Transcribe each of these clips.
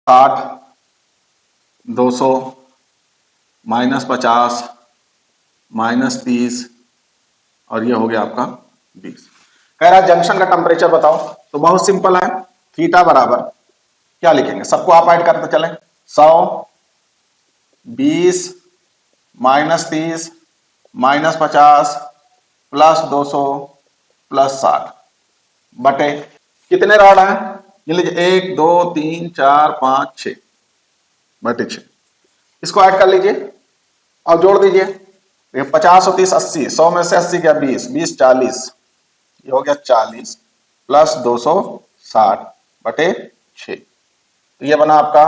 60, 200, -50, -30 और ये हो गया आपका 20। कह रहा है जंक्शन का टेम्परेचर बताओ, तो बहुत सिंपल है, थीटा बराबर क्या लिखेंगे, सबको आप ऐड करते चलें, 100, 20, -30, -50 +200 +60 बटे कितने रॉड हैं, ये लीजिए 1 2 3 4 5 6 बटे 6, इसको ऐड कर लीजिए और जोड़ दीजिए, 50 और 30 80, 100 में से 80 गया 20, 20 40, ये हो गया 40 +200 60 बटे 6, तो ये बना आपका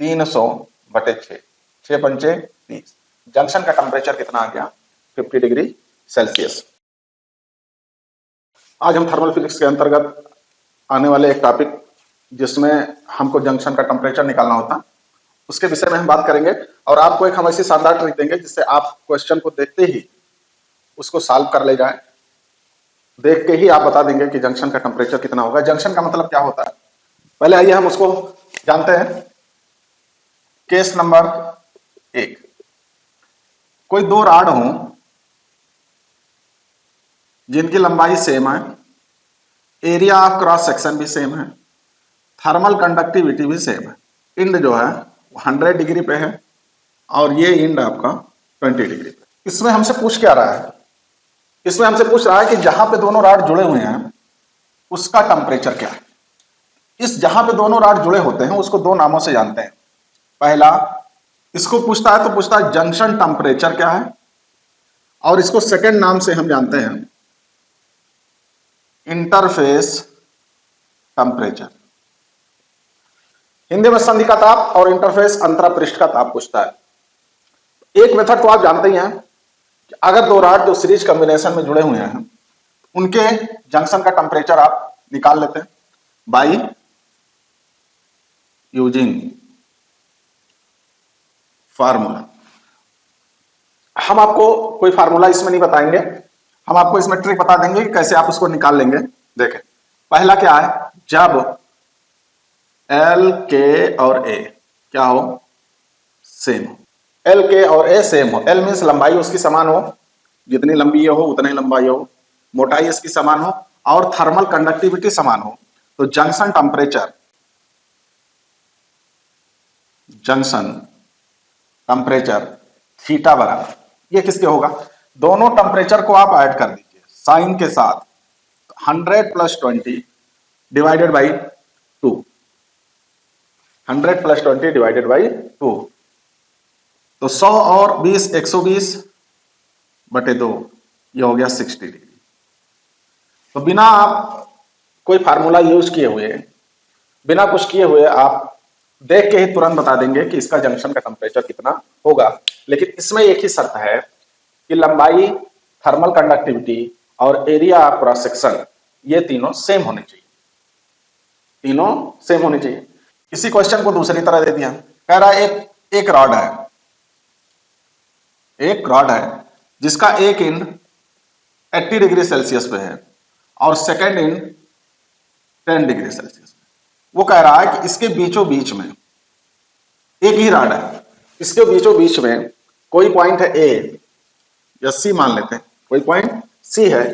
300 बटे 6, 6 पंचे 30। जंक्शन का टेम्परेचर कितना आ गया, 50 डिग्री सेल्सियस। आज हम थर्मल फिजिक्स के अंतर्गत आने वाले एक टॉपिक जिसमें हमको जंक्शन का टेम्परेचर निकालना होता है, उसके विषय में हम बात करेंगे और आपको एक हम ऐसी शानदार ट्रिक देंगे जिससे आप क्वेश्चन को देखते ही उसको सॉल्व कर ले जाए, देख के ही आप बता देंगे कि जंक्शन का टेम्परेचर कितना होगा। जंक्शन का मतलब क्या होता है, पहले आइए हम उसको जानते हैं। केस नंबर 1, कोई दो रॉड हो जिनकी लंबाई सेम है, एरिया ऑफ क्रॉस सेक्शन भी सेम है, थर्मल कंडक्टिविटी भी सेम है, इंड जो है 100 डिग्री पे है और ये इंड आपका 20 डिग्री पे। इसमें हमसे पूछ क्या रहा है, इसमें हमसे पूछ रहा है कि जहां पे दोनों रॉड जुड़े हुए हैं उसका टेम्परेचर क्या है। इस जहां पे दोनों रॉड जुड़े होते हैं उसको दो नामों से जानते हैं। पहला, इसको पूछता है तो पूछता है जंक्शन टेम्परेचर क्या है, और इसको सेकंड नाम से हम जानते हैं इंटरफेस टेम्परेचर। हिंदी में संधि का ताप और इंटरफेस अंतरापृष्ठ का ताप पूछता है। एक मेथड तो आप जानते ही हैं कि अगर दो रॉड जो सीरीज कॉम्बिनेशन में जुड़े हुए हैं उनके जंक्शन का टेम्परेचर आप निकाल लेते हैं बाई यूजिंग फार्मूला। हम आपको कोई फार्मूला इसमें नहीं बताएंगे, हम आपको इसमें ट्रिक बता देंगे कि कैसे आप उसको निकाल लेंगे। देखें, पहला क्या है, जब एल के और ए क्या हो, सेम हो, एल के और ए सेम हो, एल मीन्स लंबाई उसकी समान हो, जितनी लंबी हो उतनी लंबाई हो, मोटाई इसकी समान हो और थर्मल कंडक्टिविटी समान हो, तो जंक्शन टेम्परेचर थीटा बराबर ये किसके होगा, दोनों टेम्परेचर को आप ऐड कर दीजिए साइन के साथ, 100 + 20 डिवाइडेड बाई 2, 100 + 20 डिवाइडेड बाई 2, तो 100 और 20 120 बटे 2, ये हो गया 60 डिग्री। तो बिना आप कोई फार्मूला यूज किए हुए, बिना कुछ किए हुए आप देख के ही तुरंत बता देंगे कि इसका जंक्शन का टेम्परेचर कितना होगा। लेकिन इसमें एक ही शर्त है कि लंबाई, थर्मल कंडक्टिविटी और एरिया ऑफ क्रॉस सेक्शन ये तीनों सेम होने चाहिए, तीनों सेम होने चाहिए। इसी क्वेश्चन को दूसरी तरह दे दिया, कह रहा है एक रॉड है जिसका एक एंड 80 डिग्री सेल्सियस पे है और सेकेंड एंड 10 डिग्री सेल्सियस। वो कह रहा है कि इसके बीचों बीच में एक ही रॉड है, इसके बीचों बीच में कोई पॉइंट है ए या सी, मान लेते हैं कोई पॉइंट सी है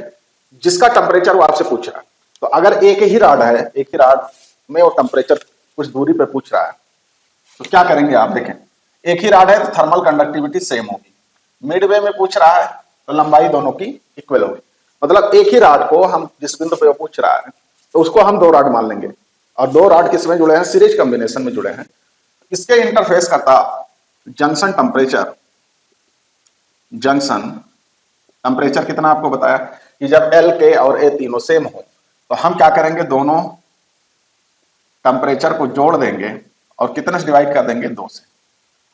जिसका टेम्परेचर वो आपसे पूछ रहा है। तो अगर एक ही रॉड है, एक ही रॉड में वो टेम्परेचर कुछ दूरी पे पूछ रहा है, तो क्या करेंगे आप देखें, एक ही रॉड है तो थर्मल कंडक्टिविटी सेम होगी, मिडवे में पूछ रहा है तो लंबाई दोनों की इक्वल होगी। मतलब एक ही रॉड को हम जिस बिंदु पे वो पूछ रहा है तो उसको हम दो रॉड मान लेंगे, और दो रॉड किसमें जुड़े हैं, सीरीज कॉम्बिनेशन में जुड़े हैं। इसके इंटरफेस का ताप, जंक्शन टेम्परेचर कितना आपको बताया कि जब एल के और ए तीनों सेम हो तो हम क्या करेंगे, दोनों टेम्परेचर को जोड़ देंगे और कितने से डिवाइड कर देंगे, 2 से,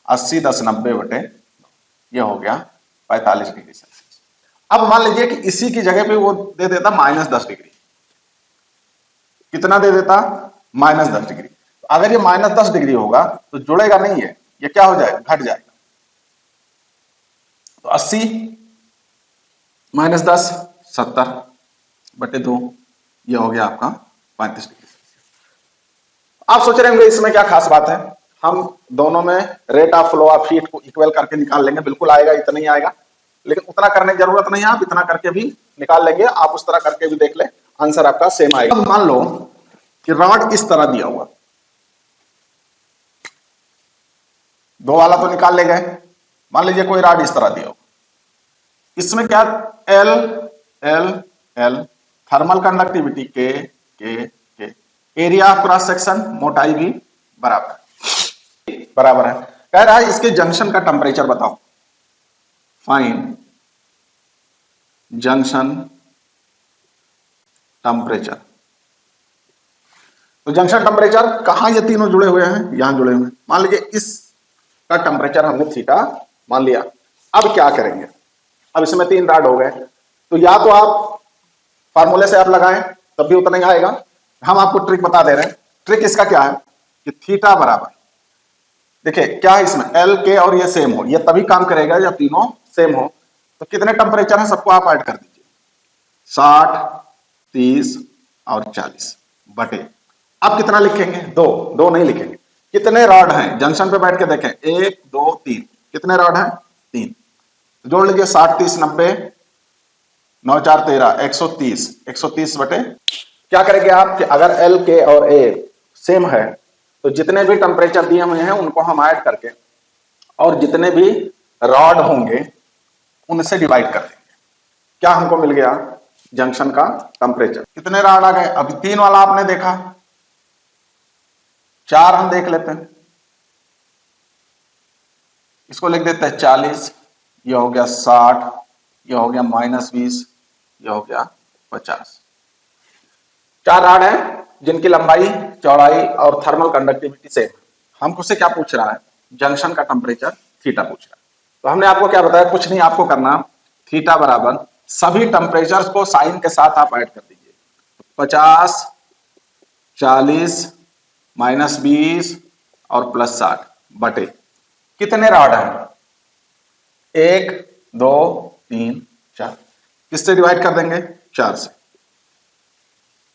80 10 90 बटे, ये हो गया 45 डिग्री सेल्सियस। अब मान लीजिए कि इसी की जगह पे वो दे देता -10 डिग्री, कितना दे देता, -10 डिग्री। अगर ये -10 डिग्री होगा तो जुड़ेगा नहीं है, ये क्या हो जाएगा, घट जाएगा। तो 80 -10 70 बटे 2, ये हो गया आपका 35 डिग्री सेल्सियस। आप सोच रहे होंगे इसमें क्या खास बात है, हम दोनों में rate of flow of heat को इक्वल करके निकाल लेंगे, बिल्कुल आएगा, इतना ही आएगा, लेकिन उतना करने की जरूरत नहीं है, आप इतना करके भी निकाल लेंगे, आप उस तरह करके भी देख ले, आंसर आपका सेम आएगा। अब मान लो कि रॉड इस तरह दिया हुआ, दो वाला तो निकाल ले गए, मान लीजिए कोई रॉड इस तरह दिया हुआ, इसमें क्या L L L thermal conductivity के एरिया ऑफ क्रॉस सेक्शन मोटाई भी बराबर है। कह रहा है इसके जंक्शन का टेम्परेचर बताओ, फाइंड जंक्शन टेम्परेचर। तो जंक्शन टेम्परेचर कहां ये तीनों जुड़े हुए हैं, यहां जुड़े हुए हैं। मान लीजिए इसका टेम्परेचर हमने थीटा मान लिया। अब क्या करेंगे, अब इसमें तीन रॉड हो गए, तो या तो आप फार्मूले से आप लगाएं तब भी उतना ही आएगा, हम आपको ट्रिक बता दे रहे हैं। ट्रिक इसका क्या है कि थीटा बराबर, देखिए क्या है इसमें एल के और ये सेम हो, ये तभी काम करेगा जब तीनों सेम हो। तो कितने टेम्परेचर हैं सबको आप ऐड कर दीजिए, 60, 30 और 40 बटे, आप कितना लिखेंगे, दो नहीं लिखेंगे, कितने रॉड हैं जंक्शन पे बैठ के देखें, 1 2 3, कितने रॉड हैं, 3, जोड़ लीजिए 60 30 90 9 4 13 130 बटे, क्या करेंगे आप कि अगर एल के और ए सेम है तो जितने भी टेम्परेचर दिए हुए हैं उनको हम ऐड करके और जितने भी रॉड होंगे उनसे डिवाइड कर देंगे, क्या हमको मिल गया जंक्शन का टेम्परेचर। कितने रॉड आ गए, अभी 3 वाला आपने देखा, 4 हम देख लेते हैं, इसको लिख देते हैं 40, ये हो गया 60, ये हो गया -20, ये हो गया 50। 4 रॉड है जिनकी लंबाई चौड़ाई और थर्मल कंडक्टिविटी सेम है। हमको से क्या पूछ रहा है, जंक्शन का टेम्परेचर थीटा पूछ रहा है। तो हमने आपको क्या बताया, कुछ नहीं आपको करना, थीटा बराबर सभी टेम्परेचर को साइन के साथ आप ऐड कर दीजिए, 50 40 -20 और +60 बटे, कितने रॉड है, 1 2 3 4, किससे डिवाइड कर देंगे, 4 से।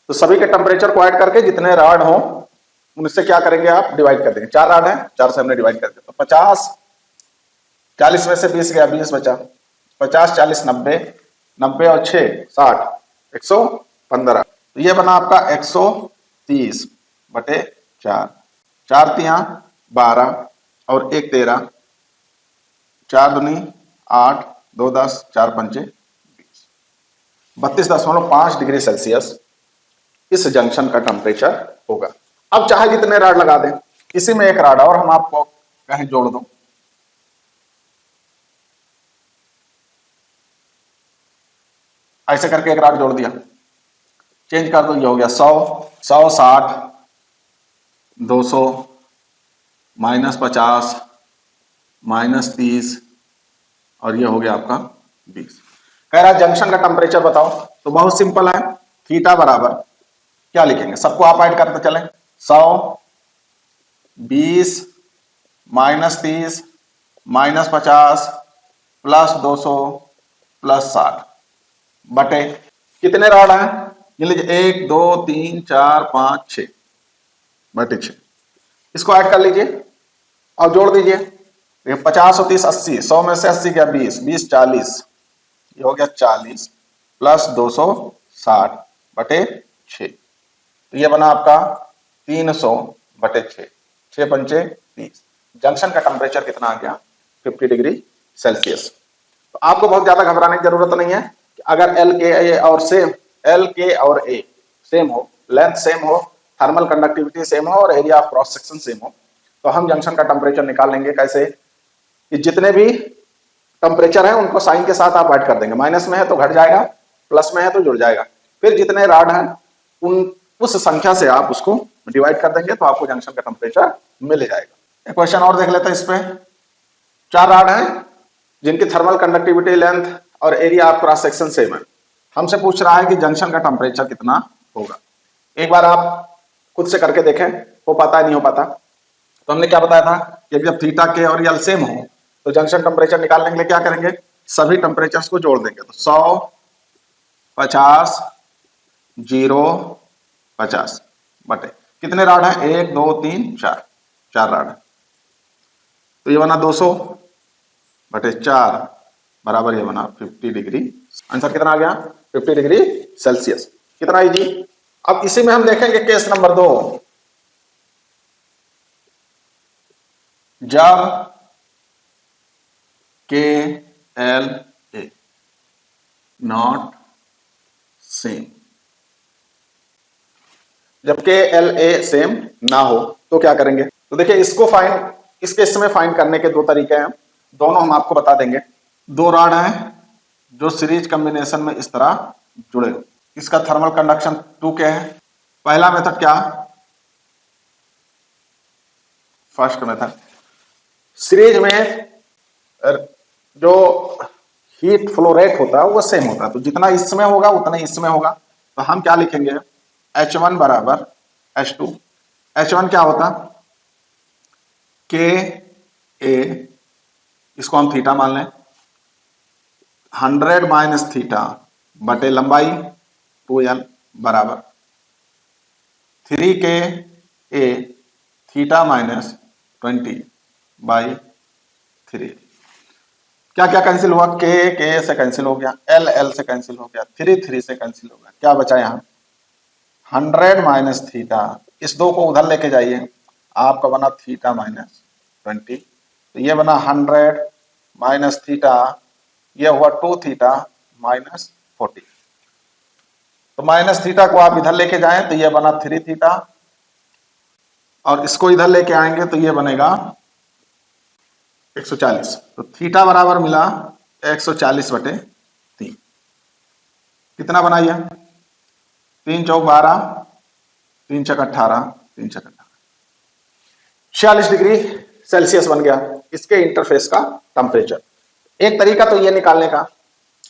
तो सभी के टेम्परेचर को ऐड करके जितने रॉड हो उनसे क्या करेंगे आप डिवाइड कर देंगे, 4 रॉड है 4 से हमने डिवाइड कर दिया, तो 50 40 में से 20 गया, 20 बचा, 50 40 90 90 और 6 60 115, तो ये बना आपका 130 बटे 4, 4 3 12 और 1 13, 4 दूनी 8 2 10 4 पंचे 20, 32.5 डिग्री सेल्सियस इस जंक्शन का टेम्परेचर होगा। अब चाहे जितने रॉड लगा दें, इसी में एक रॉड और हम आपको कहें जोड़ दो, ऐसे करके एक रॉड जोड़ दिया, चेंज कर दो, ये हो गया 100 160 200 -50 -30 और ये हो गया आपका 20। कह रहा है जंक्शन का टेम्परेचर बताओ, तो बहुत सिंपल है, थीटा बराबर क्या लिखेंगे, सबको आप ऐड करते चलें, 100 20 -30 -50 +200 +60 बटे, कितने रॉड हैं, ये लीजिए 1 2 3 4 5 6 बटे 6, इसको ऐड कर लीजिए और जोड़ दीजिए, 50 और 30 80, 100 में से 80 गया 20 20 40, ये हो गया 40 +200 60 बटे 6, तो ये बना आपका 300 बटे 6, 6 पंचे 30, जंक्शन का टेम्परेचर कितना आ गया, 50 डिग्री सेल्सियस। तो आपको बहुत ज्यादा घबराने की जरूरत नहीं है, अगर एल के और ए सेम हो, लेंथ सेम हो, थर्मल कंडक्टिविटी सेम हो और area of cross section same हो, तो हम जंक्शन का टेम्परेचर निकाल लेंगे। कैसे, कि जितने भी टेम्परेचर है उनको साइन के साथ आप ऐड कर देंगे, माइनस में है तो घट जाएगा, प्लस में है तो जुड़ जाएगा, फिर जितने रॉड हैं उस संख्या से आप उसको डिवाइड कर देंगे, तो आपको जंक्शन का टेम्परेचर मिल जाएगा। एक क्वेश्चन और देख लेते हैं, इस पे 4 रॉड हैं जिनकी थर्मल कंडक्टिविटी लेंथ और area of cross section same है, हमसे पूछ रहा है कि जंक्शन का टेम्परेचर कितना होगा। एक बार आप खुद से करके देखें, हो पाता है नहीं हो पाता। तो हमने क्या बताया था कि जब थीटा के और एल सेम हो तो जंक्शन टेम्परेचर निकालने के लिए क्या करेंगे, सभी टेम्परेचर्स को जोड़ देंगे, तो 100 50 0 50 बटे, कितने राड हैं, 1 2 3 4, 4 राड है। तो ये बना 200 बटे 4 बराबर ये बना 50 डिग्री। आंसर कितना आ गया, 50 डिग्री सेल्सियस। कितना इजी। अब इसी में हम देखेंगे केस नंबर 2। जब के एल ए नॉट सेम, जब के एल ए सेम ना हो तो क्या करेंगे। तो देखिए इसको फाइंड, इस केस में फाइंड करने के दो तरीके हैं, दोनों हम आपको बता देंगे। दो रॉड हैं जो सीरीज कॉम्बिनेशन में इस तरह जुड़े, इसका थर्मल कंडक्शन 2K है। पहला मेथड क्या, फर्स्ट मेथड, सीरीज में जो हीट फ्लो रेट होता है वो सेम होता है, तो जितना इसमें होगा उतना इसमें होगा। तो हम क्या लिखेंगे, H1 बराबर H2। H1 क्या होता, के ए, इसको हम थीटा मान लें, 100 माइनस थीटा बटे लंबाई 2L बराबर 3K ए थीटा माइनस 20/3। क्या क्या कैंसिल हुआ, के से कैंसिल हो गया, एल से कैंसिल हो गया, 3 से कैंसिल हो गया, क्या बचा यहाँ 100 माइनस थीटा, इस दो को उधर लेके जाइए, आपका बना थीटा माइनस 20। तो ये बना 100 माइनस थीटा, ये हुआ 2 थीटा माइनस 40। तो माइनस थीटा को आप इधर लेके जाएं तो ये बना 3 थीटा, और इसको इधर लेके आएंगे तो ये बनेगा 140। तो थीटा बराबर मिला 140 बटे 3। कितना बनाइए, 3 चौक 12, 3 छक 18, 3 छक 18, 46 डिग्री सेल्सियस बन गया इसके इंटरफेस का टेम्परेचर। एक तरीका तो ये निकालने का,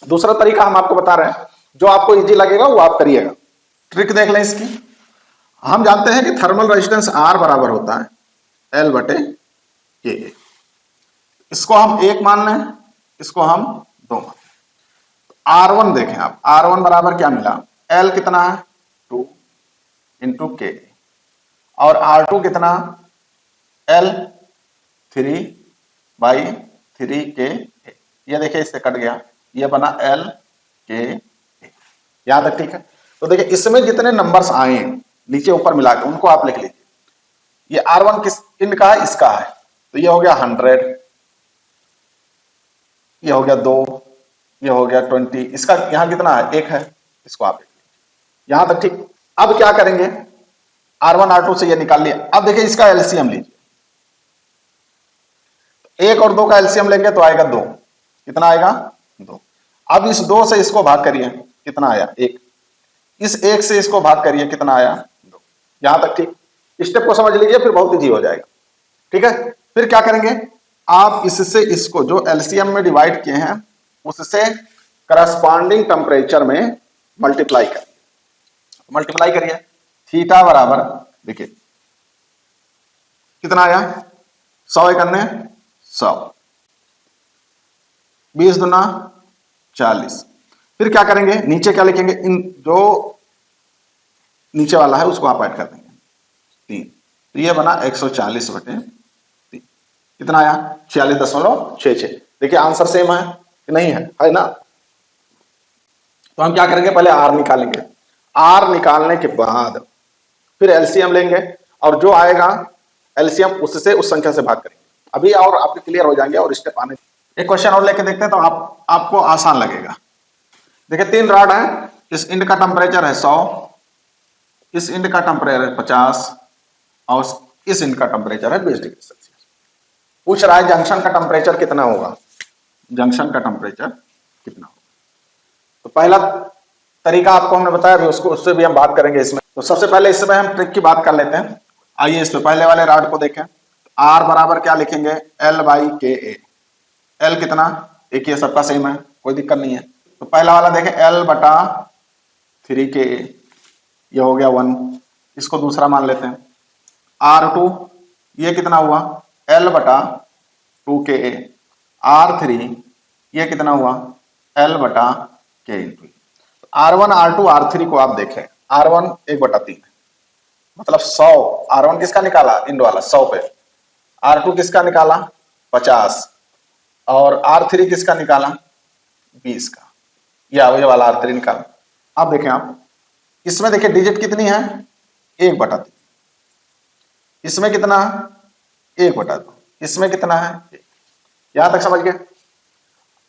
दूसरा तरीका हम आपको बता रहे हैं, जो आपको इजी लगेगा वो आप करिएगा। ट्रिक देख लें इसकी। हम जानते हैं कि थर्मल रेजिस्टेंस R बराबर होता है L बटे के। इसको हम 1 मान लें, इसको हम 2 मान लें। R1 देखें आप, R1 बराबर क्या मिला, L कितना है 2 इंटू के, और R2 कितना L 3/3K। ये देखिए इससे कट गया, ये बना L के। यहां तक ठीक है। तो देखिए इसमें जितने नंबर्स आए नीचे ऊपर मिला के उनको आप लिख लीजिए। ये R1 किस इनका है, इसका है, तो ये हो गया 100, ये हो गया 2, ये हो गया 20, इसका यहां कितना है 1 है, इसको आप लिख लीजिए। यहां तक ठीक। अब क्या करेंगे, R1 R2 से ये निकाल लिया। अब देखिए इसका एलसीएम लीजिए, 1 और 2 का एलसीएम लेंगे तो आएगा 2। कितना आएगा 2। अब इस 2 से इसको भाग करिए, कितना आया 1। इस 1 से इसको भाग करिए, कितना आया 2। यहां तक ठीक। स्टेप को समझ लीजिए, फिर बहुत इजी हो जाएगा। ठीक है, फिर क्या करेंगे, आप इससे इसको जो एलसीएम में डिवाइड किए हैं उससे करस्पॉन्डिंग टेम्परेचर में मल्टीप्लाई करिए। मल्टीप्लाई करिए, थीटा बराबर देखिए कितना आया 100 करने 100, 20 दूना 40। फिर क्या करेंगे, नीचे क्या लिखेंगे, इन जो नीचे वाला है उसको आप ऐड कर देंगे 3। तो ये बना 140 बटे 3। कितना आया 46.66। देखिए आंसर सेम है कि नहीं है ना। तो हम क्या करेंगे, पहले R निकालेंगे, R निकालने के बाद फिर एलसीएम लेंगे, और जो आएगा एलसीएम उससे उस संख्या से भाग करेंगे। अभी और आपके क्लियर हो जाएंगे और स्टेप आने। एक क्वेश्चन और लेके देखते हैं तो आपको आसान लगेगा। देखिए 3 रॉड है, इस इंड का टेम्परेचर है 100, इस इंड का टेम्परेचर है 50, और इस इंड का टेम्परेचर है 20 डिग्री सेल्सियस। पूछ रहा है जंक्शन का टेम्परेचर कितना होगा, जंक्शन का टेम्परेचर कितना होगा। तो पहला तरीका आपको हमने बताया, अभी उससे भी हम बात करेंगे इसमें। तो सबसे पहले इसमें हम ट्रिक की बात कर लेते हैं। आइए इसमें पहले वाले रॉड को देखें। R बराबर क्या लिखेंगे, L/KA। L कितना, एक ये सबका सेम है, कोई दिक्कत नहीं है। तो पहला वाला देखें L/3KA, ये हो गया 1। इसको दूसरा मान लेते हैं। R2 ये कितना हुआ L/2KA। R3 ये कितना हुआ L/K। R1 R2 R3 को आप देखें, R1 1/3 है, मतलब 100, R1 किसका निकाला, इंड वाला 100 पे, R2 किसका निकाला 50, और R3 किसका निकाला 20 का, या ये वाला R3 निकाला। अब देखें आप इसमें देखिए डिजिट कितनी है 1/3, इसमें कितना 1/2, इसमें कितना है 1। यहां तक समझ गए।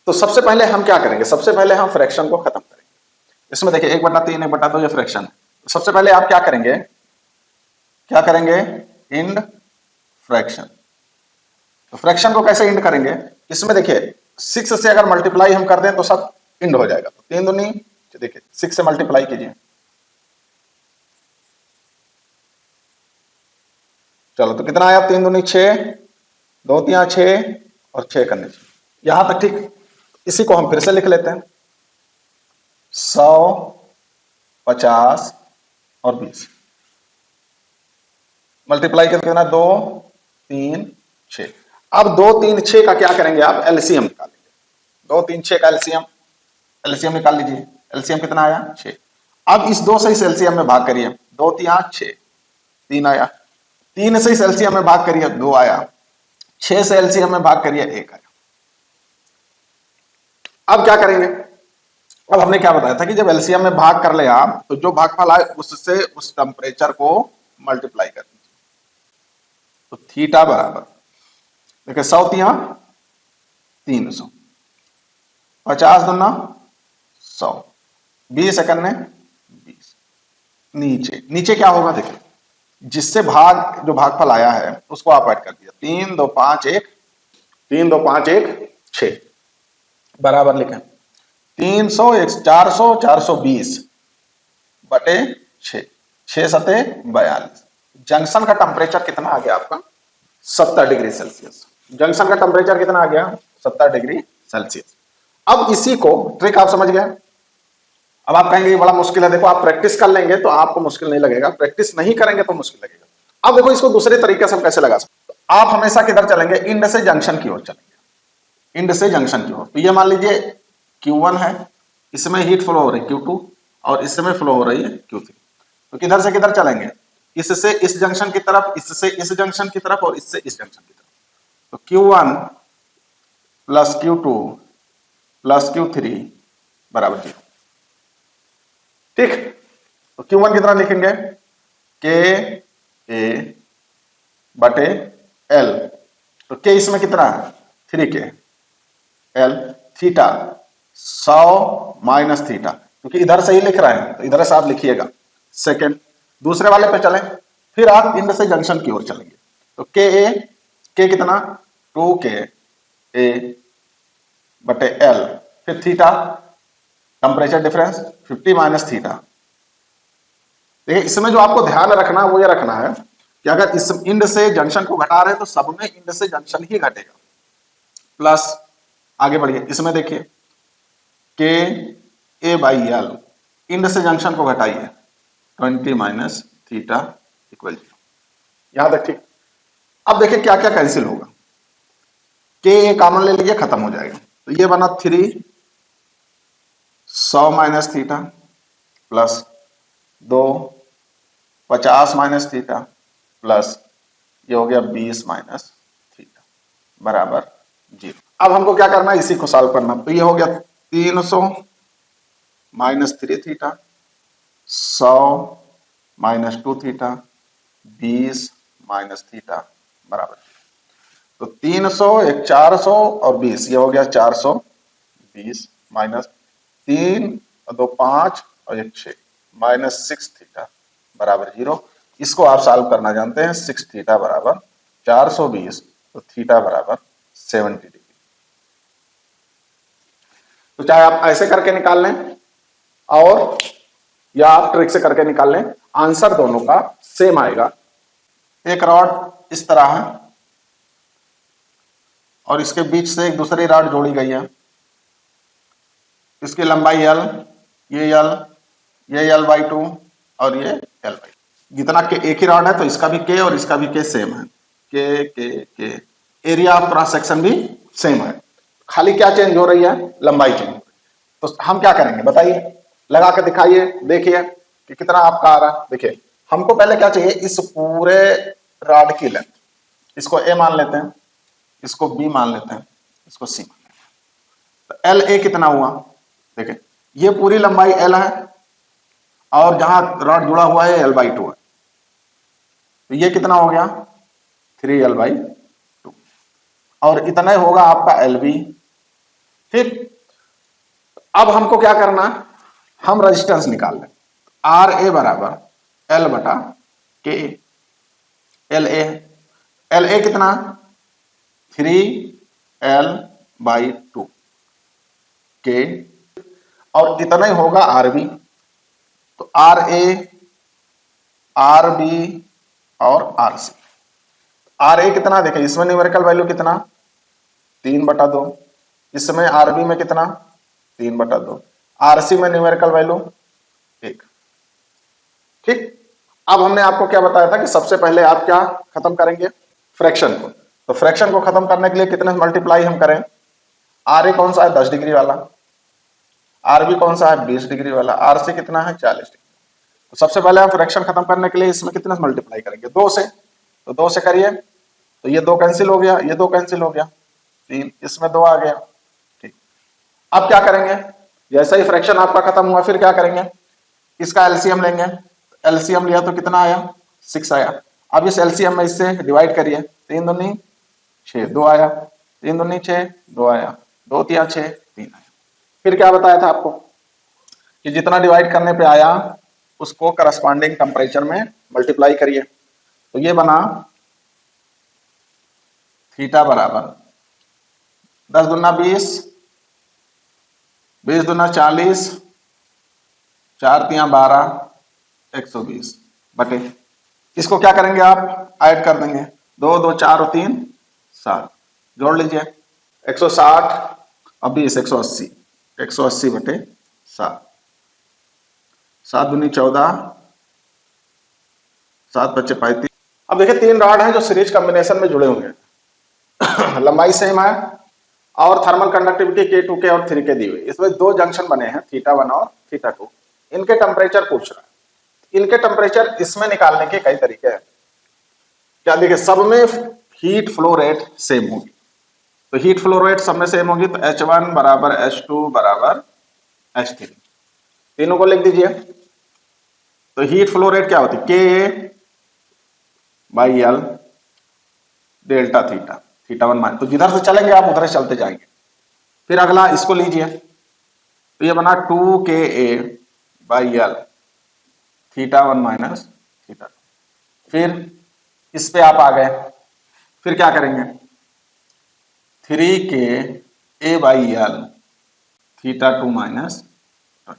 तो सबसे पहले हम क्या करेंगे, सबसे पहले हम फ्रैक्शन को खत्म करेंगे। इसमें देखिए 1/3 1/2 ये फ्रैक्शन है। सबसे पहले आप क्या करेंगे, क्या करेंगे इंड फ्रैक्शन। तो फ्रैक्शन को कैसे इंड करेंगे, इसमें देखिए 6 से अगर मल्टीप्लाई हम कर दें तो सब इंड हो जाएगा। तो 3 दूनी, देखिए 6 से मल्टीप्लाई कीजिए, चलो तो कितना आया 3 दूनी 6, 2 3 6 और 6 करने चाहिए। यहां तक ठीक। इसी को हम फिर से लिख लेते हैं 100, 50 और 20 मल्टीप्लाई करके कितना 2 3 6। अब 2 3 6 का क्या करेंगे आप एलसीएम निकालेंगे। 2 3 6 का एलसीएम निकाल लीजिए। एलसीएम कितना आया 6। अब इस 2 से इस एलसीएम में भाग करिए, 2 3 6 3 आया, 3 से इस एलसीएम में भाग करिए 2 आया, 6 से एलसीएम में भाग करिए 1 आया। अब क्या करेंगे, अब हमने क्या बताया था कि जब एलसीएम में भाग कर ले आप तो जो भागफल आए उससे उस टेम्परेचर को मल्टीप्लाई कर दीजिए। तो थीटा बराबर देखिए 100 300, 50 दूना 100, 20 इकन्ने 20। नीचे नीचे क्या होगा देखिए, जिससे भाग जो भागफल आया है उसको आप ऐड कर दिया, 3 2 5 1, 3 2 5 1 6 बराबर लिखें 300 400 420 बटे 6, 6 सते 42। जंक्शन का टेम्परेचर कितना आ गया आपका 70 डिग्री सेल्सियस। जंक्शन का टेम्परेचर कितना आ गया 70 डिग्री सेल्सियस। अब इसी को ट्रिक आप समझ गए। अब आप कहेंगे ये बड़ा मुश्किल है, देखो आप प्रैक्टिस कर लेंगे तो आपको मुश्किल नहीं लगेगा, प्रैक्टिस नहीं करेंगे तो मुश्किल लगेगा। अब देखो इसको दूसरे तरीके से हम कैसे लगा सकते, आप हमेशा किधर चलेंगे, इंड से जंक्शन की ओर चलेंगे, इंड से जंक्शन की ओर। तो ये मान लीजिए Q1 है, इसमें हीट फ्लो हो रही है Q2 और इसमें फ्लो हो रही है Q3। तो किधर से किधर चलेंगे, इससे इस जंक्शन की तरफ, इससे इस जंक्शन की तरफ और इससे इस जंक्शन की तरफ। तो Q1 plus Q2 plus Q3 बराबर 0। ठीक, तो Q1 कितना लिखेंगे K A बटे L। तो K इसमें कितना है 3K, L theta 100 minus theta, क्योंकि इधर से ही लिख रहे हैं तो इधर से आप लिखिएगा। सेकेंड दूसरे वाले पे चलें, फिर आप इंड से जंक्शन की ओर चलेंगे। तो के कितना 2K A बटे L, फिर theta temperature difference 50 minus theta. देखिए इसमें जो आपको ध्यान रखना है वो ये रखना है कि अगर इस इंड से जंक्शन को घटा रहे हैं तो सब में इंड से जंक्शन ही घटेगा। प्लस आगे बढ़िए, इसमें देखिए के ए बाई एल, इंड से जंक्शन को घटाइए 20 माइनस थीटा इक्वल 0। यहां तक ठीक। अब देखिए क्या क्या कैंसिल होगा, के ए कॉमन ले लीजिए खत्म हो जाएगा। तो ये बना 3 100 minus theta plus 2 50 minus theta plus ये हो गया 20 माइनस थीटा बराबर 0। अब हमको क्या करना है, इसी को सॉल्व करना। तो ये हो गया 300 minus 3 theta, 100 minus 2 theta, 20 minus theta बराबर 0। तो 300 एक 400 और 20, ये हो गया 420 माइनस 3 और 2 5 और 1 6 माइनस 6 थीटा बराबर 0। इसको आप सॉल्व करना जानते हैं, 6 थीटा बराबर 420, तो थीटा बराबर 70 डिग्री। तो चाहे आप ऐसे करके निकाल लें और या आप ट्रिक से करके निकाल लें, आंसर दोनों का सेम आएगा। एक रॉड इस तरह है और इसके बीच से एक दूसरी रॉड जोड़ी गई है, इसकी लंबाई L, ये L/2 और ये L/2। जितना के एक ही रॉड है तो इसका भी K और इसका भी K सेम है, K। Area of cross section भी सेम है, खाली क्या चेंज हो रही है, लंबाई चेंज हो रही है। तो हम क्या करेंगे बताइए, लगा के दिखाइए, देखिए कि कितना आपका आ रहा है। देखिए हमको पहले क्या चाहिए, इस पूरे रॉड की लेंथ, इसको ए मान लेते हैं, इसको बी मान लेते हैं, इसको सी मान लेते हैं। तो एल ए कितना हुआ, देखिए ये पूरी लंबाई एल है और जहां रॉड जुड़ा हुआ है एल बाई 2 है, तो ये कितना हो गया 3l/2 और इतना ही होगा आपका एल बी। ठीक, अब हमको क्या करना, हम रेजिस्टेंस निकाल लें, आर ए बराबर एल बटा के, एल ए कितना 3l/2 के, और इतना ही होगा आर बी। तो आर ए, आर बी और आर सी। आर ए कितना देखें, इसमें न्यूमेरिकल वैल्यू कितना 3/2, इसमें आर बी में कितना 3/2, आर सी में न्यूमेरिकल वैल्यू 1। ठीक, अब हमने आपको क्या बताया था कि सबसे पहले आप क्या खत्म करेंगे, फ्रैक्शन को। तो फ्रैक्शन को खत्म करने के लिए कितने मल्टीप्लाई हम करें, आर ए कौन सा है 10 डिग्री वाला, आर बी कौन सा है 20 डिग्री वाला, आर सी कितना है 40 डिग्री। तो सबसे पहले हम फ्रैक्शन खत्म करने के लिए इसमें कितने मल्टीप्लाई करेंगे 2 से, तो 2 से करिए, तो ये 2 कैंसिल हो गया, ये 2 कैंसिल हो गया, 3, इसमें 2 आ गया। ठीक, अब क्या करेंगे, जैसा ही फ्रैक्शन आपका खत्म हुआ फिर क्या करेंगे, इसका एलसीएम लेंगे, एलसीएम लिया तो कितना आया 6 आया। अब इस एलसीएम में इससे डिवाइड करिए, 3 दूनी 6, 2 आया, 3 दूनी 6, 2 आया, 2 तिया 6, 3 आया। फिर क्या बताया था आपको कि जितना डिवाइड करने पे आया उसको करस्पॉन्डिंग टेम्परेचर में मल्टीप्लाई करिए, तो ये बना थीटा बराबर 10 दूना 20, 20 दूना 40, 4 तिया 12, 120 बटे, इसको क्या करेंगे आप ऐड कर देंगे, 2 2 4 और 3 7, जोड़ लीजिए 160 और 20 180, 180 बटे 7, 7 दूनी 14, 7 बच्चे 35। अब देखिए 3 रॉड हैं जो सीरीज कॉम्बिनेशन में जुड़े हुए हैं लंबाई सेम है और थर्मल कंडक्टिविटी K2K और 3K दी हुई, इसमें 2 जंक्शन बने हैं θ1 और θ2, इनके टेम्परेचर पूछ रहा है। इनके टेम्परेचर इसमें निकालने के कई तरीके हैं, क्या देखिए सब में हीट फ्लो रेट सेम होगी, तो हीट फ्लो रेट सब में सेम होगी, तो H1 बराबर H2 बराबर H3, तीनों को लिख दीजिए। तो हीट फ्लो रेट क्या होती है KA/L डेल्टा थीटा, θ1 मान, तो जिधर से चलेंगे आप उधर से चलते जाएंगे। फिर अगला इसको लीजिए, तो ये बना 2KA/L θ1 माइनस θ2। फिर इस पे आप आ गए, फिर क्या करेंगे 3KA/L θ2 माइनस 20।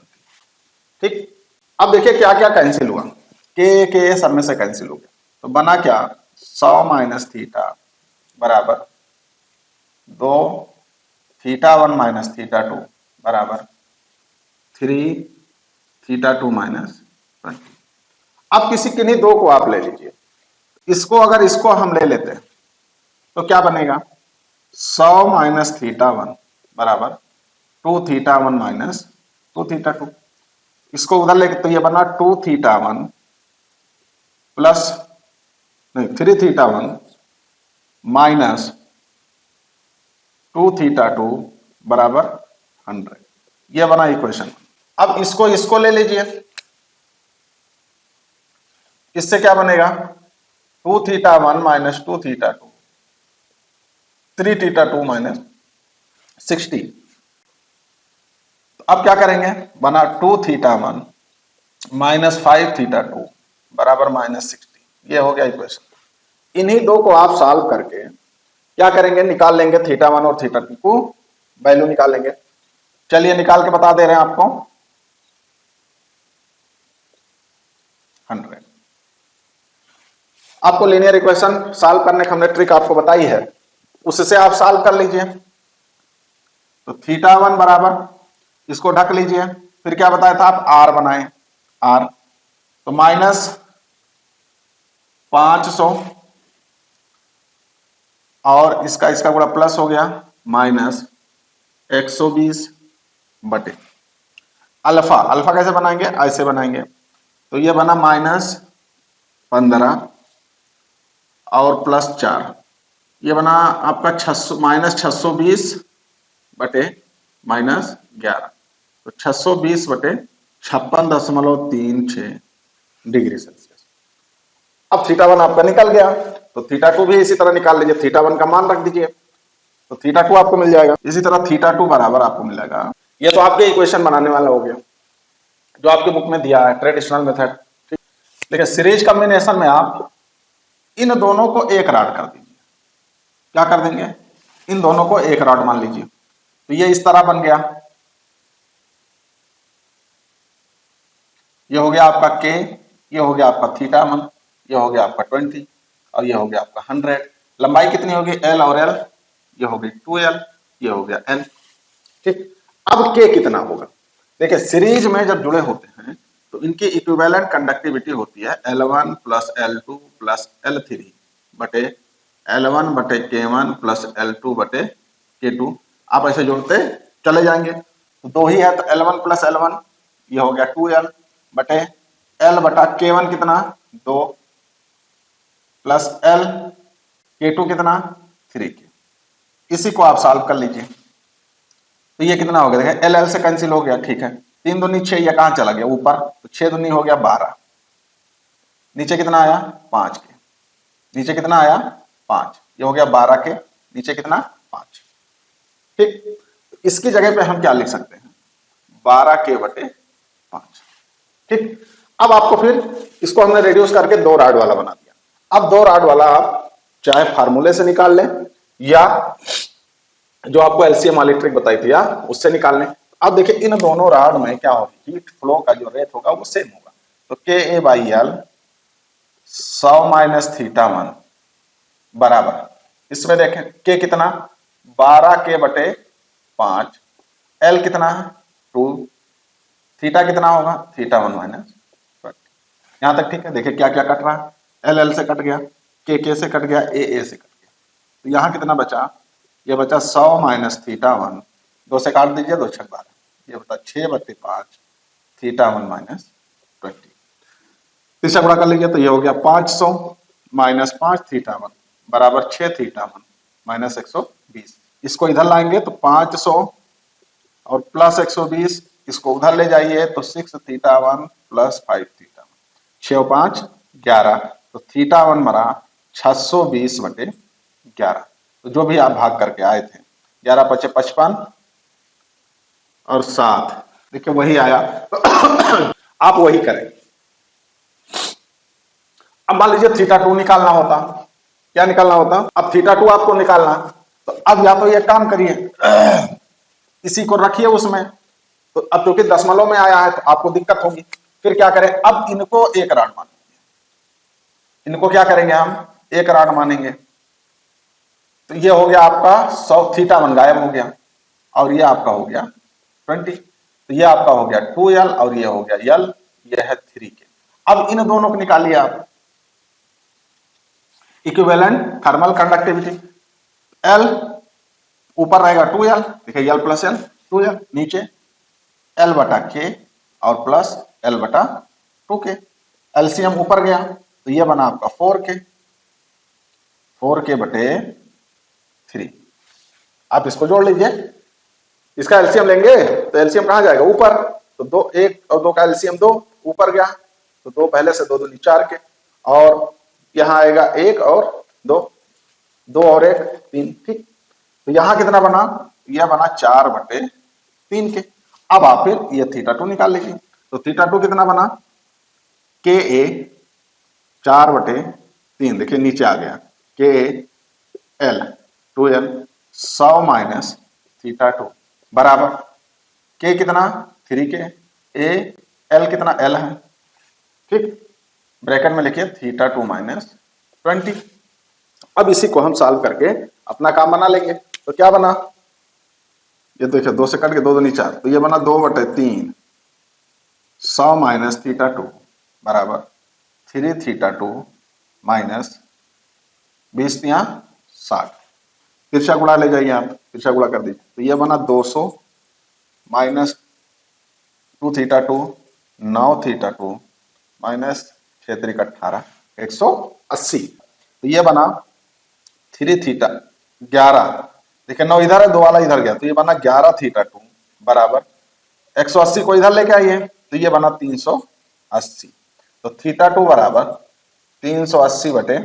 ठीक, अब देखिए क्या क्या कैंसिल हुआ, के सब में से कैंसिल हो गया, तो बना क्या 100 माइनस थीटा बराबर 2, θ1 माइनस θ2 बराबर 3 θ2 माइनस 20। अब किसी किन्हीं 2 को आप ले लीजिए, इसको अगर इसको हम ले लेते हैं तो क्या बनेगा 100 माइनस θ1 बराबर 2 θ1 माइनस 2 θ2, इसको उधर लेके तो ये बना 2 θ1 प्लस नहीं 3 θ1 माइनस 2 θ2 बराबर 100, ये बना इक्वेशन। अब इसको ले लीजिए, इससे क्या बनेगा 2 θ1 माइनस 2 θ2, 3 θ2 माइनस 60। अब क्या करेंगे, बना 2 θ1 माइनस 5 θ2 बराबर माइनस 60, ये हो गया इक्वेशन। इन्हीं 2 को आप सॉल्व करके क्या करेंगे, निकाल लेंगे θ1 और θ2 को वैल्यू निकाल लेंगे। चलिए निकाल के बता दे रहे हैं आपको 100। आपको लीनियर इक्वेशन सॉल्व करने की हमने ट्रिक आपको बताई है, उससे आप सॉल्व कर लीजिए। तो θ1 बराबर, इसको ढक लीजिए, फिर क्या बताया था आप R बनाएं, R तो माइनस 500 और इसका गुणा प्लस हो गया माइनस 120 बटे अल्फा। अल्फा कैसे बनाएंगे, ऐसे बनाएंगे, तो ये बना माइनस 15 और प्लस 4, ये बना आपका 600 माइनस 620 बटे माइनस 11, तो 620 बटे 56.36 डिग्री सेल्सियस। अब थीटा वन आपका निकल गया, तो थीटा टू भी इसी तरह निकाल लीजिए, थीटा वन का मान रख दीजिए, तो थीटा टू आपको मिल जाएगा। इसी तरह थीटा टू बराबर आपको मिलेगा, ये तो आपके इक्वेशन बनाने वाला हो गया जो आपके बुक में दिया है ट्रेडिशनल मेथड। देखिए सीरीज कॉम्बिनेशन में आप इन दोनों को एक रॉड कर दीजिए, क्या कर देंगे, इन दोनों को एक रॉड मान लीजिए, तो ये इस तरह बन गया, ये हो गया आपका के, ये हो गया आपका थीटा वन, ये हो गया आपका 20 और ये हो गया आपका 100। लंबाई कितनी होगी, एल और एल, ये हो गई 2l, ये हो गया n। ठीक, अब के कितना होगा, देखिए सीरीज में जब जुड़े होते हैं तो इनकी इक्विवेलेंट कंडक्टिविटी होती है L1 plus L2 plus L3 बटे L1 बटे K1 प्लस L2 बटे K2। आप ऐसे जोड़ते चले जाएंगे, तो दो ही है, तो L1 प्लस L1 ये हो गया 2l बटे L बटा K1 कितना 2 प्लस L K2 कितना 3K। इसी को आप सॉल्व कर लीजिए, तो ये कितना हो गया, देखिए एल एल से कैंसिल हो गया, ठीक है, 3 दूनी 6, ये कहां चला गया ऊपर, तो 6 दूनी हो गया 12, नीचे कितना आया 5 के, नीचे कितना आया 5, ये हो गया 12 के, नीचे कितना 5। ठीक, इसकी जगह पे हम क्या लिख सकते हैं, 12 के बटे 5। ठीक, अब आपको फिर इसको हमने रिड्यूस करके 2 रॉड वाला बना दिया। अब 2 रॉड वाला आप चाहे फार्मूले से निकाल लें या जो आपको एलसीएम वाली ट्रिक बताई थी या उससे निकालने। अब देखिए इन दोनों रॉड में क्या होगी, हीट फ्लो का जो रेट होगा वो सेम होगा, तो K A by L 100 minus theta one बराबर, इसमें देखें के कितना 12 के बटे 5, एल कितना है 2, थीटा कितना होगा थीटा वन माइनस 20। यहां तक ठीक है, देखिए क्या क्या कट रहा है, एल एल से कट गया, के से कट गया, ए से कट गया, तो यहां कितना बचा, ये बचा 100 माइनस थीटा वन, 2 से काट दीजिए, 2 छक 12, ये बता 6 बटे 5 थीटा वन माइनस 20। तीसरा गुणा कर लीजिए, तो ये हो गया 500 माइनस 5 थीटा वन बराबर 6 थीटा वन माइनस 120। इसको इधर लाएंगे तो 500 और प्लस 120, इसको उधर ले जाइए तो 6 theta one plus 5 theta one, 6 और 5 11, तो थीटा वन बना 620 बटे 11। तो जो भी आप भाग करके आए थे 11 पचे 55 और 7, देखिए वही आया। आप वही करें। अब मान लीजिए थीटा टू निकालना होता, क्या निकालना होता, अब थीटा टू आपको निकालना, तो अब या तो ये काम करिए इसी को रखिए उसमें, तो अब क्योंकि दशमलव में आया है तो आपको दिक्कत होगी, फिर क्या करें, अब इनको एक रॉड मानेंगे, इनको क्या करेंगे हम एक रॉड मानेंगे, तो ये हो गया आपका 100, थीटा वन गायब हो गया और ये आपका हो गया 20, तो ये आपका हो गया 2l और ये हो गया l, ये है 3k। अब इन दोनों को निकालिए आप, इक्विवेलेंट थर्मल कंडक्टिविटी, L ऊपर रहेगा 2l, देखिए l प्लस l 2l, नीचे l बटा k और प्लस l बटा 2k, एलसीएम ऊपर गया तो ये बना आपका 4k बटे 3। आप इसको जोड़ लीजिए, इसका एलसीएम लेंगे तो एलसीएम कहां जाएगा ऊपर, तो 2 1 और 2 का एलसीएम 2 ऊपर गया, तो 2 पहले से 2 दूनी 4 के, और यहां आएगा 1 और 2, 2 और 1 3। ठीक, तो यहां कितना बना, यह बना 4 बटे 3 के। अब आप फिर ये थीटा टू निकाल लीजिए, तो थीटा टू कितना बना, के ए 4 बटे 3, देखिए नीचे आ गया, के L 2l 100 minus theta two बराबर के कितना 3k, ए एल कितना l है, ठीक, ब्रैकेट में लिखिए थीटा टू माइनस 20। अब इसी को हम सॉल्व करके अपना काम बना लेंगे, तो क्या बना, ये देखिए 2 से कट के 2 दूनी 4, तो ये बना 2 बटे 3 100 माइनस थीटा टू बराबर 3 थीटा टू माइनस 20 या 60, तिरछा गुणा ले जाइए आप, तिरछा गुणा कर दीजिए, तो ये बना 200 minus 2 theta two 9 theta two minus 6 3 18, 180। तो ये बना 3 थीटा 11, देखिए 9 इधर है, 2 वाला इधर गया, तो ये बना 11 थीटा 2 बराबर 180 को इधर लेके आइए, तो ये बना 380। तो थीटा 2 बराबर 380 बटे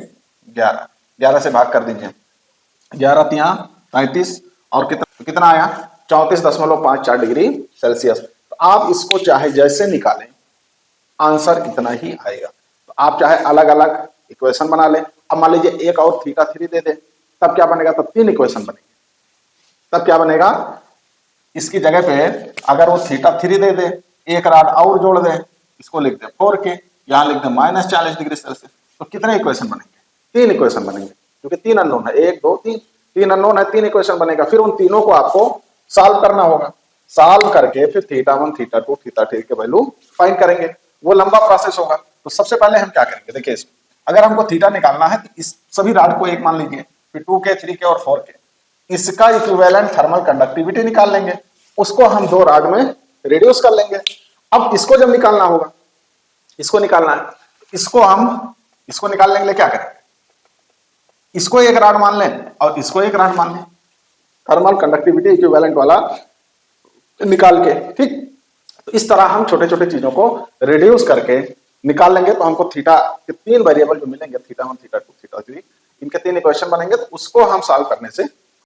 11, 11 से भाग कर दीजिए, 11 तिया 35 और कितना आया 34.54 डिग्री सेल्सियस। तो आप इसको चाहे जैसे निकालें आंसर इतना ही आएगा। तो आप चाहे अलग अलग इक्वेशन बना लें। अब मान लीजिए एक और थीटा 3 दे दे, तब क्या बनेगा, तब 3 इक्वेशन बनेगी। तब क्या बनेगा, इसकी जगह पे अगर वो थीटा 3 दे दे, एक राड और जोड़ दे, इसको लिख दे 4k, यहां लिख दे -40 डिग्री सेल्सियस, तो कितने इक्वेशन बनेंगे, 3 इक्वेशन बनेंगे, क्योंकि 3 अननोन है, 1 2 3, 3 अननोन है, 3 इक्वेशन बनेगा। फिर उन तीनों को आपको सॉल्व करना होगा, सॉल्व करके फिर थीटा 1 थीटा 2 थीटा 3 के वैल्यू फाइंड करेंगे, वो लंबा प्रोसेस होगा। तो सबसे पहले हम क्या करेंगे, देखिए इसमें अगर हमको थीटा निकालना है तो इस सभी राड को एक मान लीजिए, फिर 2k 3k और 4k, इसका इक्विवेलेंट थर्मल कंडक्टिविटी निकाल लेंगे, उसको हम 2 राड में रिड्यूस कर लेंगे। अब इसको जब निकालना होगा, इसको निकालना है, इसको निकालने के लिए क्या करें, इसको एक राड मान लें और इसको एक राड मान लें, थर्मल कंडक्टिविटी इक्विवेलेंट वाला निकाल के, ठीक। तो इस तरह हम छोटे छोटे चीजों को रिड्यूस करके निकाल लेंगे, तो हमको थीटा के 3 वेरिएबल जो मिलेंगे, थीटा 1 थीटा 2 थीटा 3, इनके 3 इक्वेशन बनेंगे, तो उसको हम सॉल्व करने से